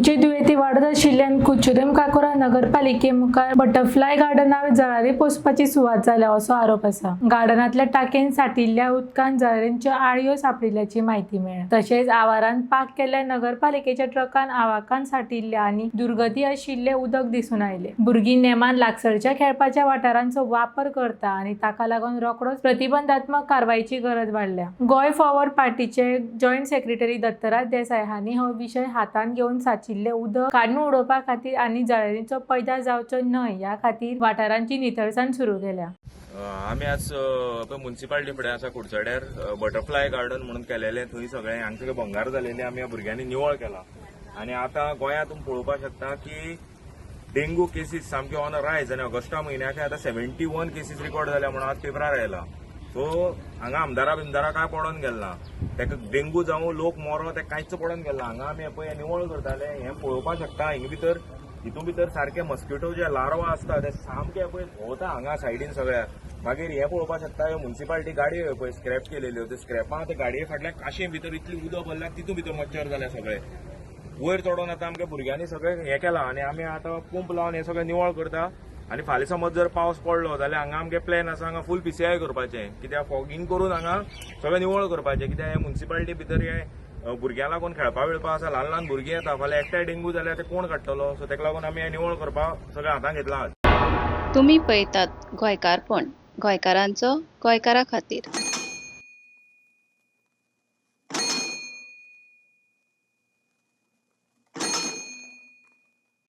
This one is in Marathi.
डेंगूची दुयेंती वाढत आशिल्ल्यान कुचुरेम काकोरा नगरपालिके मुखार बटरफ्लाय गार्डनार जळारी पोसपाची सुवात जाल्या असो आरोप आसा। गार्डनातल्या टाकयेन सांठिल्ल्या उदकान जळारींच्यो आळयो सापडिल्ल्याची माहिती मेळ्ळ्या। तशेंच आवारान पार्क केल्ल्या नगरपालिकेच्या ट्रकान आवाकान सांठिल्ले आनी दुर्गती आशिल्ले उदक दिसून आयले। भुरगीं नेमान लागसरच्या खेळपाच्या वाठारांचो वापर करता आनी ताका लागून रोखडोच प्रतिबंधात्मक कारवायेची गरज वाडल्या। गोय फॉरवर्ड पार्टीचे जॉयंट सेक्रेटरी दत्तराज देसाई हांणी हो विशय हातान घेवन साचिल्ले उदक काडून उडोवपा खातीर आनी जळारींचो पैदास जावचो न्हय ह्या खातीर वाठारांची नितळसाण सुरू केल्या। आम्ही आज म्युन्सिपालिटी फुडें आसा कुडचड्यार बटरफ्लाय गार्डन म्हणून केलेले, थंय सगळे हांगा सगळे भंगार जालेले आमी भुरग्यांनी निवळ केला। आनी आतां गोंयांत तुमी पळोवपाक शकता की डेंगू केसीस सामके ऑन रायज आनी ऑगस्टा म्हयन्याक आतां 71 केसीस रिकॉर्ड जाल्या म्हणून आज पेपरार आयला। सो हांगा आमदारा काय पडोन गेलना, ताका डेंगू जावं लोक मरो ते कांयच पडोन गेलना। हांगा आमी पळय निवळ करताले, हें पळोवपाक शकता हितून भितर सारखे मस्किटो जे लार्वा आसता ते सामके पळय भोंवता हांगा सायडीन सगळ्या। मागीर हें पळोवपाक शकता म्युन्सिपालिटी गाडयो पळय स्क्रॅप केलेल्यो, ते स्क्रॅपां ते गाडये फाटल्यान काशे भितर इतली उदक भरल्या तितून भितर मच्छर जाल्या सगळे। वयर चडोन आतां आमच्या भुरग्यांनी सगळें हें केलां आनी आमी आतां पंप लावन हें सगळें निवळ करता। आनी फाल्यां समज जर पावस पडलो जाल्यार हांगा आमगे प्लॅन आसा हांगा फूल PCI करपाचें, कित्याक फॉगिंग करून हांगा सगळें निवळ करपाचें। कित्याक हे म्युन्सिपालिटी भितर हे भुरग्यां लागून खेळपा बिळपा आसा, ल्हान ल्हान भुरगीं येता, फाल्यां एकट्याक डेंगू जाल्यार ते कोण काडटलो? सो ताका लागून आमी हें निवळ करपाक सगळें हातांत घेतलां आज। तुम्ही पळयतात गोंयकारपण, गोंयकारांचो गोंयकारा खातीर।